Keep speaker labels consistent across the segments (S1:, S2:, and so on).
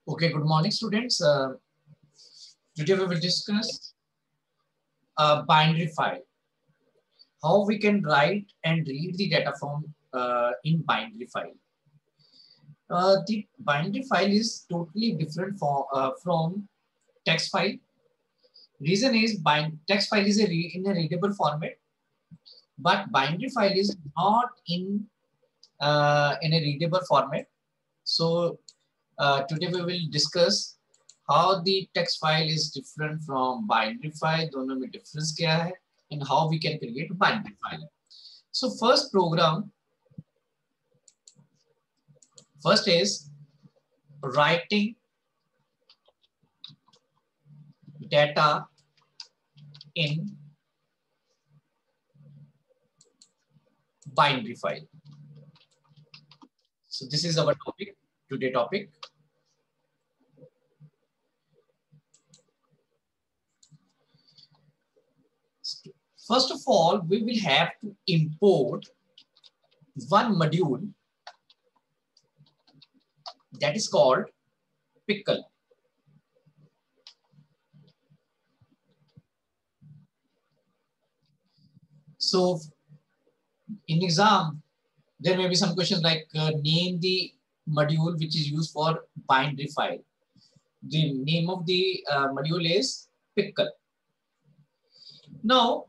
S1: Okay, good morning, students. Today we will discuss a binary file. How we can write and read the data from in binary file. The binary file is totally different from text file. Reason is text file is in a readable format, but binary file is not in a readable format. So today we will discuss how the text file is different from binary file, दोनों में difference क्या है, and how we can create binary file. So first is writing data in binary file. So this is our topic, today topic. First of all, we will have to import one module that is called pickle. So in exam, there may be some questions like name the module which is used for binary file. The name of the module is pickle. Now,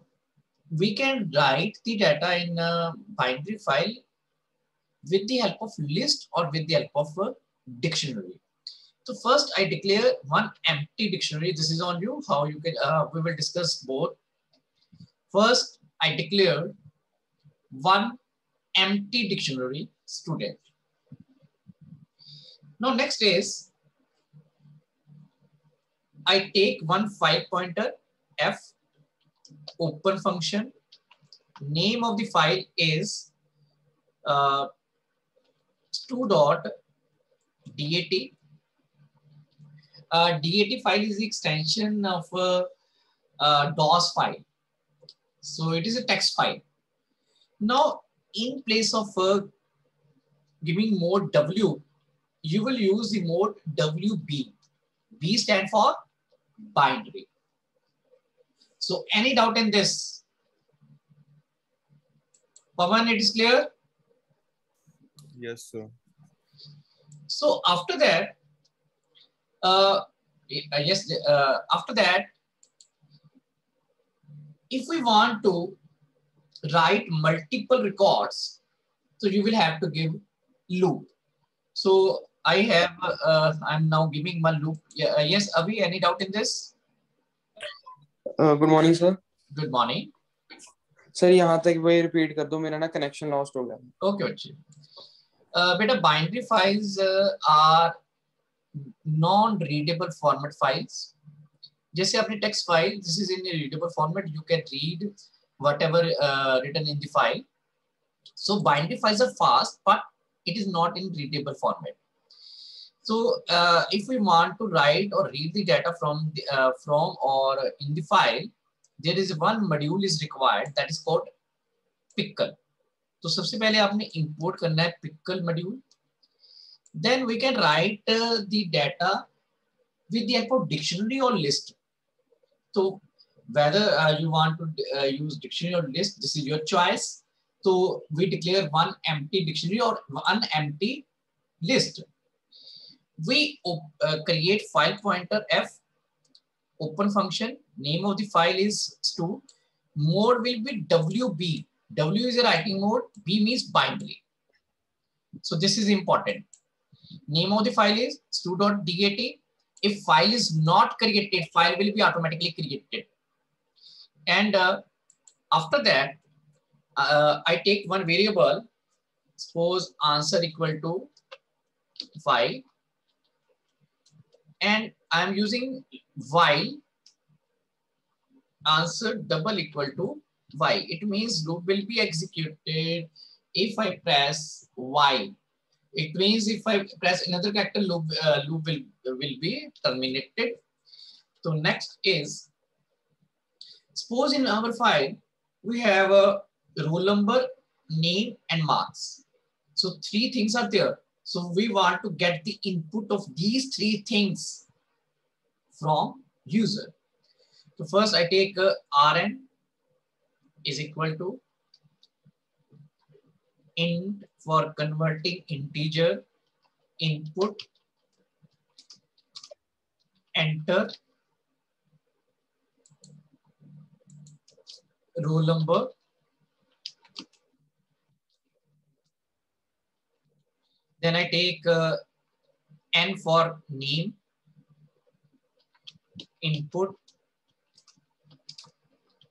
S1: we can write the data in a binary file with the help of list or with the help of a dictionary. So first I declare one empty dictionary. This is on you, how you can, we will discuss both. First, I declare one empty dictionary student. Now next is, I take one file pointer f, open function. Name of the file is stu.dat. Dat file is the extension of DOS file. So it is a text file. Now, in place of giving mode W, you will use the mode WB. B stand for binary. So any doubt in this? Pawan, it is clear?
S2: Yes, sir.
S1: So after that, after that, if we want to write multiple records, so you will have to give loop. So I have, I'm now giving one loop. Yes, Avi, any doubt in this?
S2: Good morning, sir.
S1: Good morning.
S2: Sir यहाँ तक वही repeat कर दो, मेरा ना connection lost हो गया.
S1: Okay, बच्चे. बेटा binary files are non-readable format files. जैसे आपने text file, this is in a readable format. You can read whatever written in the file. So binary files are fast, but it is not in readable format. So if we want to write or read the data from or in the file, there is one module is required that is called pickle. तो सबसे पहले आपने import करना है pickle module. Then we can write the data with the help of dictionary or list. So whether you want to use dictionary or list, this is your choice. So we declare one empty dictionary or one empty list. We create file pointer f, open function. Name of the file is stu. Mode will be WB. W is a writing mode. B means binary. So this is important. Name of the file is stu.dat. If file is not created, file will be automatically created. And after that, I take one variable. Suppose answer equal to file. And I am using while answer double equal to y. It means loop will be executed if I press y. It means if I press another character, loop will be terminated. So next is, suppose in our file we have a roll number, name, and marks. So three things are there. So we want to get the input of these three things from user. So first I take rn is equal to int for converting integer input, enter roll number, then I take n for name, input,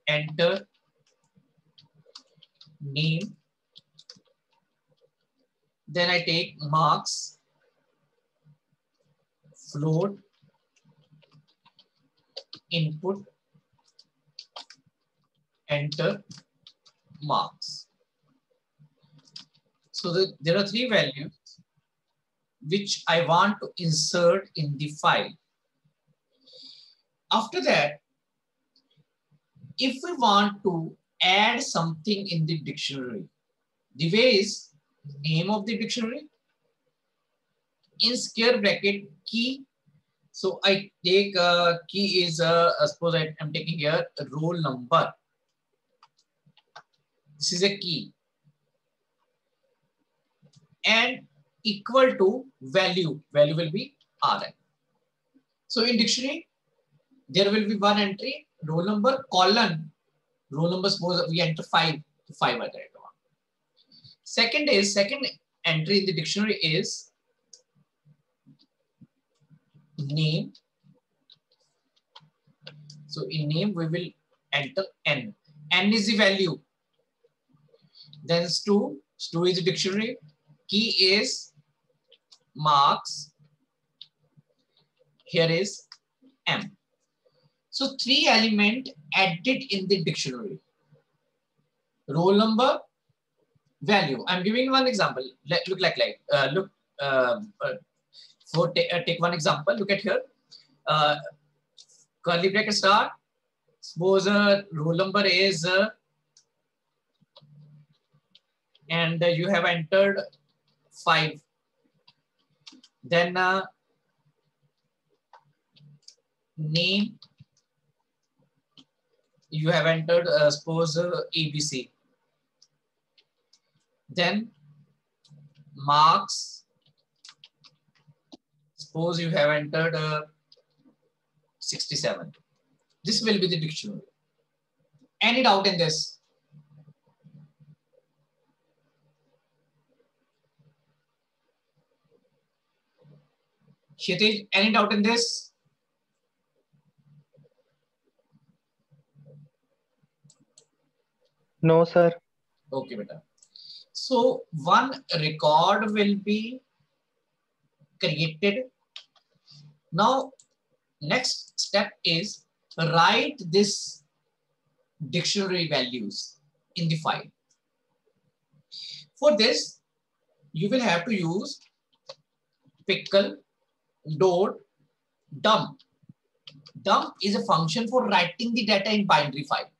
S1: enter name, then I take marks, float, input, enter marks. So there are three values which I want to insert in the file. After that, if we want to add something in the dictionary, the way is name of the dictionary, in square bracket key. So I take key is suppose I'm taking here roll number. This is a key, and equal to value. Value will be rn. So in dictionary, there will be one entry, roll number, colon, roll number, suppose we enter 5, to 5 at that one. Second entry in the dictionary is name. So in name, we will enter n. N is the value. Then stu is the dictionary. Key is marks. Here is m. So three element added in the dictionary. Roll number, value. I'm giving one example. Take one example. Look at here. Curly bracket start. Suppose roll number is and you have entered 5. Then name, you have entered suppose ABC. Then marks, suppose you have entered 67. This will be the dictionary. Any doubt in this? Kshitij, any doubt in this?
S3: No, sir.
S1: Okay, beta. So one record will be created. Now, next step is write this dictionary values in the file. For this, you will have to use pickle dot dump. Dump is a function for writing the data in binary file.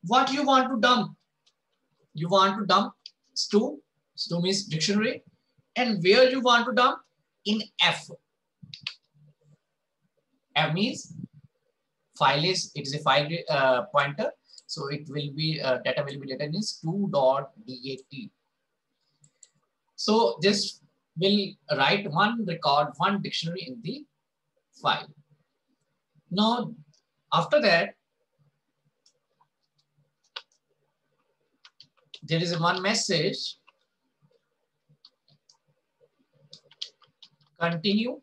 S1: What you want to dump? You want to dump stu. Stu means dictionary. And where you want to dump? In F. F means file is, it is a file pointer. So it will be, data will be data in stu.dat. So this will write one record, one dictionary in the file. Now, after that, there is one message. Continue.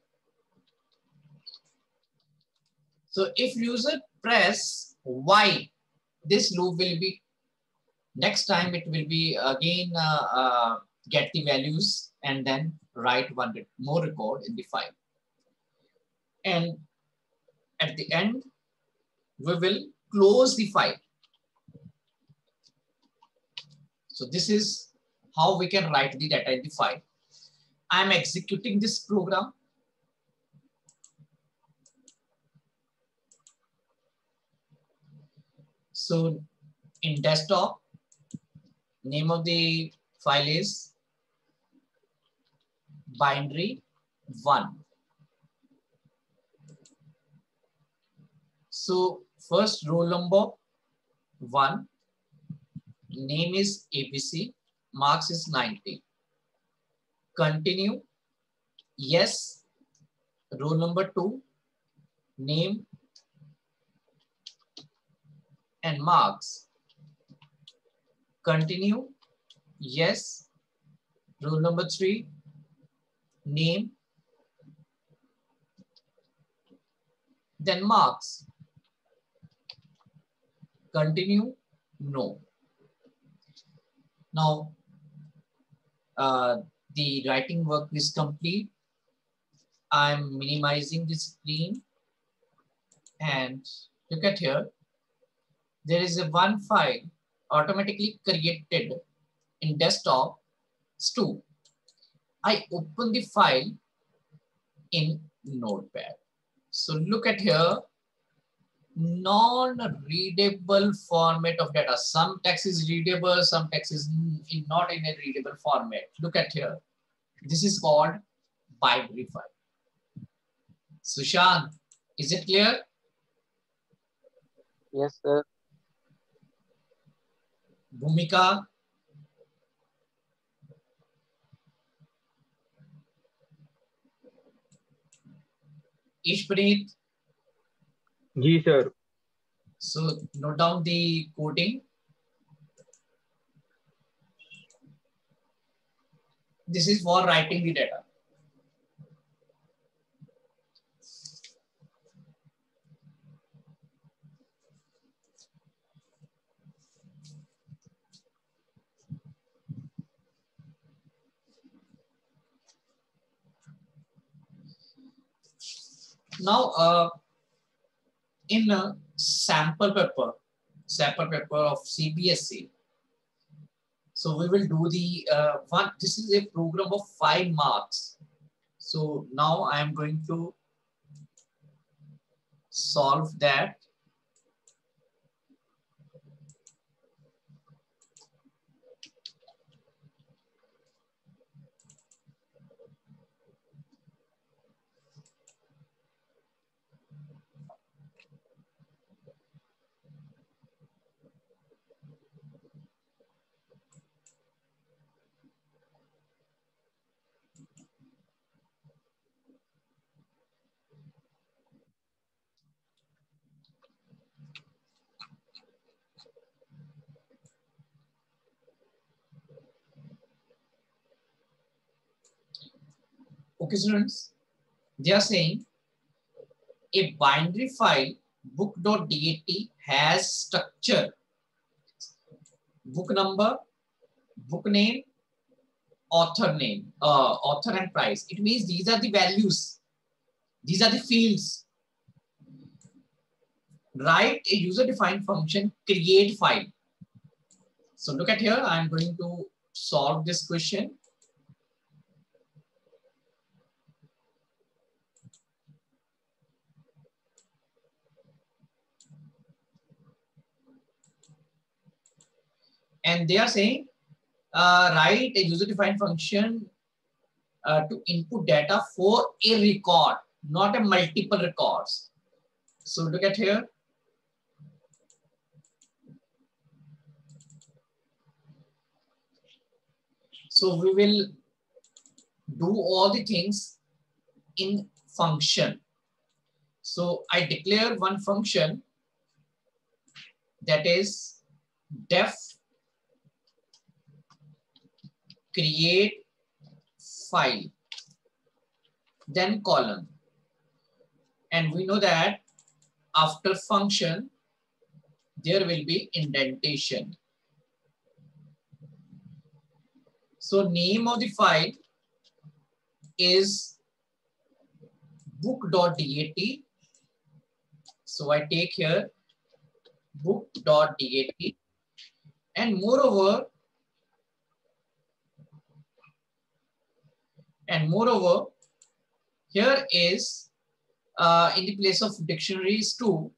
S1: So if user press Y, this loop will be, next time it will be again get the values and then write one more record in the file. And at the end, we will close the file. So this is how we can write the data in the file. I am executing this program. So in desktop, name of the file is binary 1. So first roll number 1, name is ABC, marks is 90. Continue. Yes. Roll number 2, name and marks. Continue. Yes. Roll number 3, name, then marks. Continue. No. Now, the writing work is complete. I'm minimizing the screen and look at here. There is a one file automatically created in desktop, Stu. I open the file in Notepad. So look at here, non-readable format of data. Some text is readable, some text is not in a readable format. Look at here. This is called binary file. Sushant, is it clear?
S2: Yes, sir.
S1: Bhumika? Ishpreet?
S3: Ji sir.
S1: So note down the coding. This is for writing the data. Now, in a sample paper of CBSE, so we will do the one. This is a program of 5 marks. So now I am going to solve that. Okay, students, they are saying a binary file book.dat has structure, book number, book name, author name, author and price. It means these are the values. These are the fields. Write a user-defined function, create file. So look at here, I'm going to solve this question. And they are saying, write a user-defined function to input data for a record, not a multiple records. So look at here. So we will do all the things in function. So I declare one function that is def create file, then column. And we know that after function, there will be indentation. So name of the file is book.dat. So I take here book.dat, and moreover, here is in the place of dictionaries too,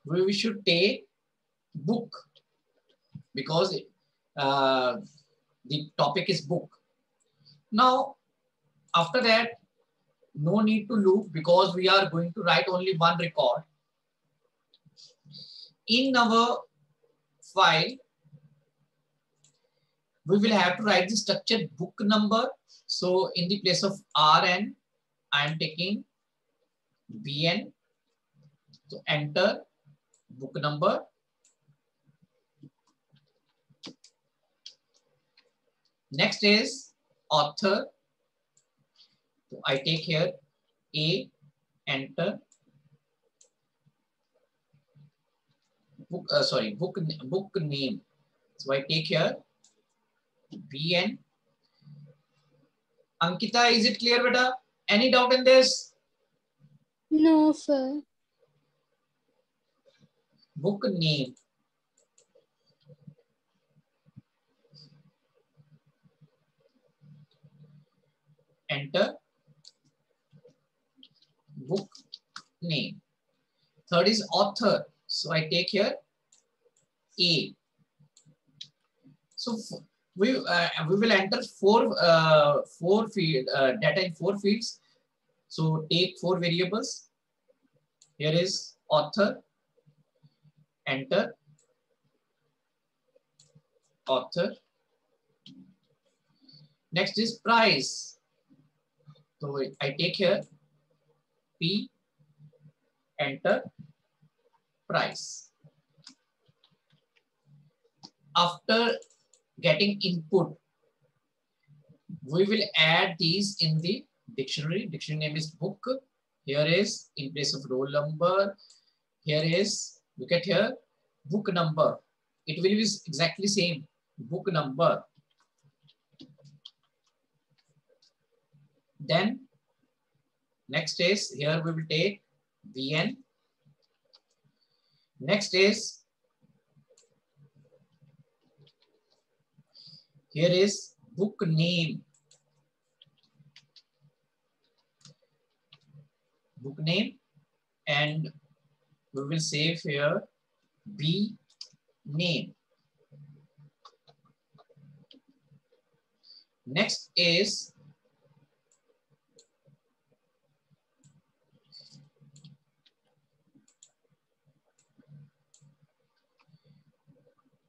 S1: we should take book, because the topic is book. Now After that, no need to loop because we are going to write only one record. In our file, we will have to write the structured book number. So in the place of RN, I am taking BN. So enter book number. Next is author. So I take here A, enter. Book, book name. So I take here BN. Ankita, is it clear, beta? Any doubt in this?
S4: No, sir.
S1: Book name. Enter. Book name. Third is author. So I take here A. So we will enter four field data in 4 fields. So take 4 variables. Here is author. Enter. Author. Next is price. So I take here P. Enter. Price. After getting input, we will add these in the dictionary. Dictionary name is book. Here is in place of roll number. Here is, look at here, book number. It will be exactly same, book number. Then next is, here we will take BN. Next is, here is book name. Book name, and we will save here B name. Next is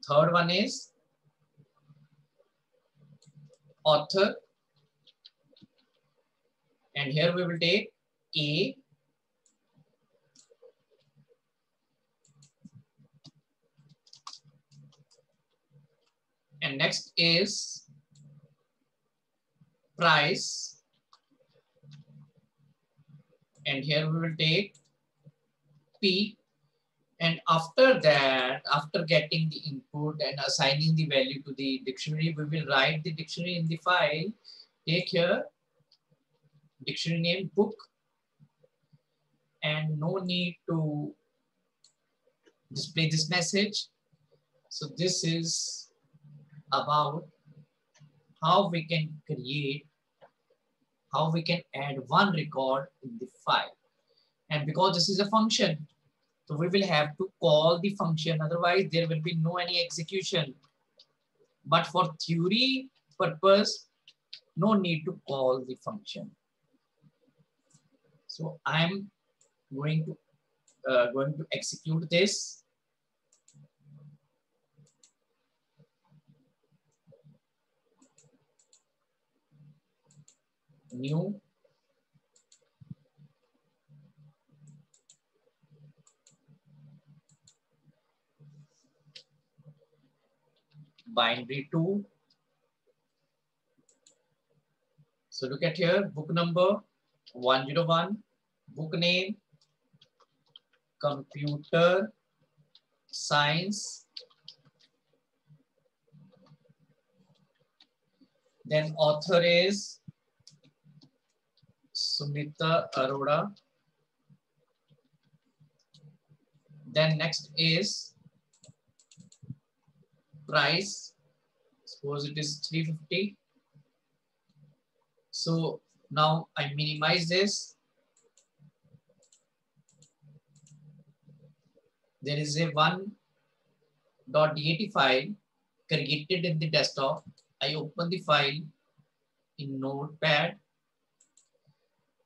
S1: third one is author, and here we will take A. And next is price, and here we will take P. And after that, after getting the input and assigning the value to the dictionary, we will write the dictionary in the file. Take here dictionary name book, and no need to display this message. So this is about how we can create, how we can add one record in the file. And because this is a function, so we will have to call the function, otherwise there will be no any execution. But for theory purpose, no need to call the function. So I'm going to execute this. New binary 2. So look at here, book number 101, book name computer science, then author is Sumita Arora. Then next is price, suppose it is 350. So now I minimize this. There is a 1.dat file created in the desktop. I open the file in Notepad.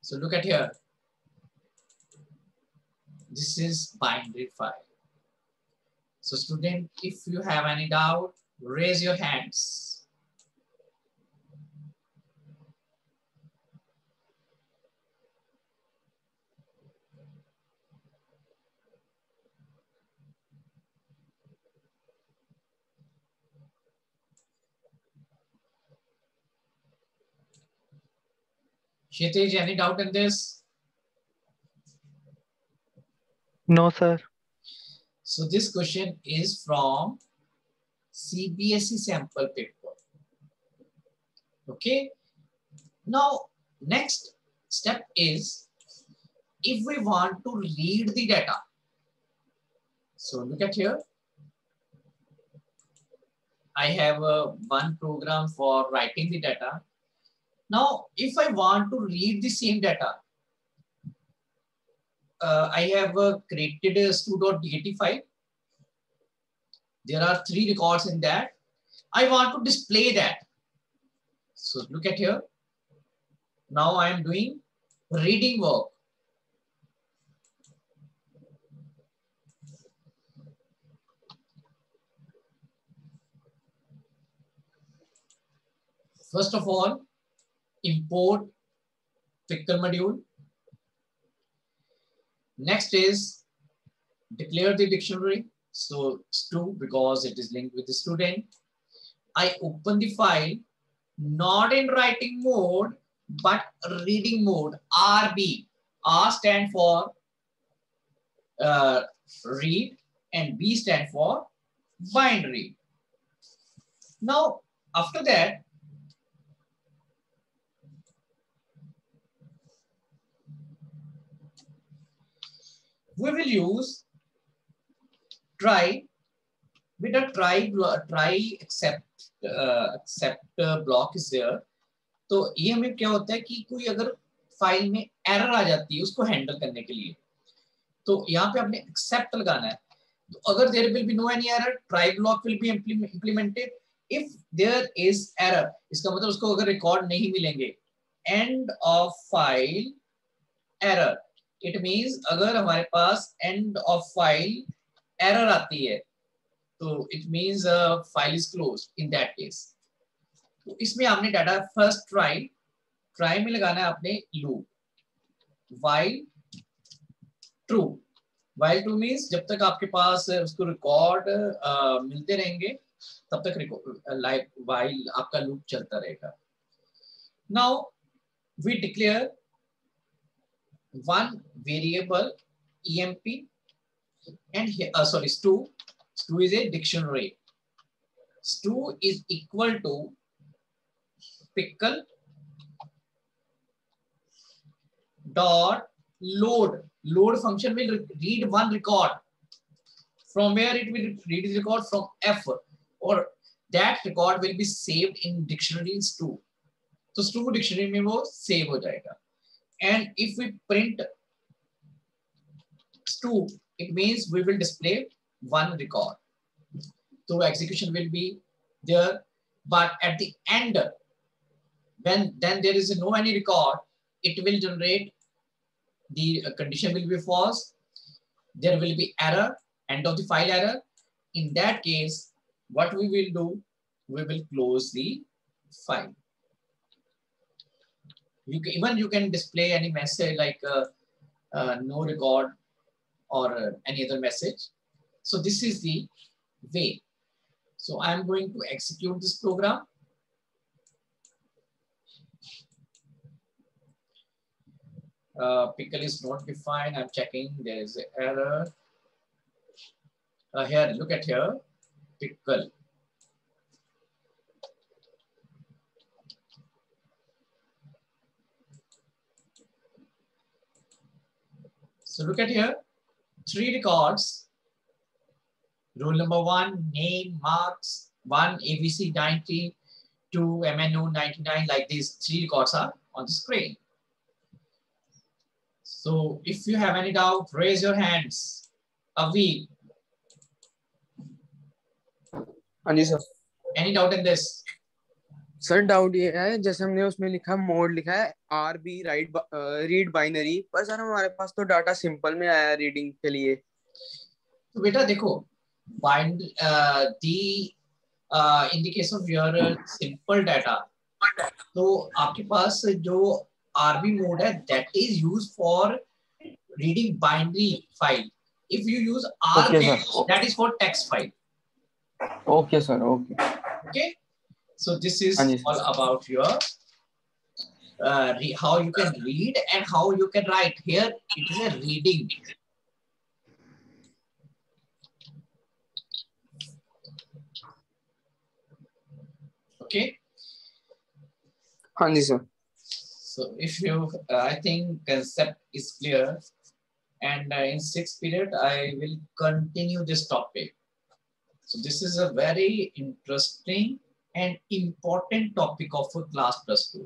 S1: So look at here. This is binary file. So student, if you have any doubt, raise your hands. Kshitij, any doubt in this?
S3: No, sir.
S1: So this question is from CBSE sample paper. Okay. Now, next step is if we want to read the data. So look at here. I have one program for writing the data. Now, if I want to read the same data, I have created a stu.dat file. There are 3 records in that. I want to display that. So look at here. Now I am doing reading work. First of all, import pickle module. Next is declare the dictionary. So stu, because it is linked with the student. I open the file, not in writing mode, but reading mode, RB. R stand for read and B stand for binary. Now, after that, we will use try. With a try accept block is there. तो ये हमें क्या होता है कि कोई अगर file में एरर आ जाती है उसको हैंडल करने के लिए, तो यहाँ पे आपने एक्सेप्ट लगाना है. तो अगर there will be no any error, try block will be implemented. If there is error, इसका मतलब उसको अगर रिकॉर्ड नहीं मिलेंगे. End of file error, it means अगर हमारे पास एंड ऑफ फाइल एरर आती है तो it means file is closed in that case. तो इसमें आपने डाटा फर्स्ट ट्राई में लगाना है आपने लूप व्हाइल ट्रू मींस जब तक आपके पास उसको रिकॉर्ड मिलते रहेंगे तब तक लाइक व्हाइल आपका लूप चलता रहेगा. Now we declare one variable emp and here stu is a dictionary. Stu is equal to pickle dot load function will read one record. From where it will read the record? From F, or that record will be saved in dictionary stu. तो stu dictionary में वो save हो जाएगा. And if we print stu, it means we will display one record. So execution will be there, but at the end, when then there is no any record, it will generate the condition will be false. There will be error, end of the file error. In that case, what we will do, we will close the file. You can display any message like no record or any other message. So this is the way. So I'm going to execute this program. Pickle is not defined. I'm checking. There is an error. Here, look at here. Pickle. So look at here. 3 records. Rule number 1, name, marks, 1, ABC 90, 2, MNO 99, like these 3 records are on the screen. So if you have any doubt, raise your hands. Avi.
S2: Anji sir.
S1: Any doubt in this?
S2: Sir doubt ये है, जैसे हमने उसमें लिखा mode लिखा है R B write read binary, पर sir हमारे पास तो डाटा सिंपल में आया रीडिंग के लिए।
S1: तो बेटा देखो, bind the in the case of your simple data, तो आपके पास जो आरबी मोड है that is use for reading binary file. If you use
S2: Okay,
S1: RBIN,
S2: sir.
S1: that is for text file.
S2: Okay sir, okay.
S1: Okay, so this is
S2: हाँ जी sir.
S1: all about your how you can read and how you can write. Here it is a reading. Okay,
S2: हाँ जी sir.
S1: so if you I think concept is clear, and in sixth period I will continue this topic. So this is a very interesting and important topic of a class +2.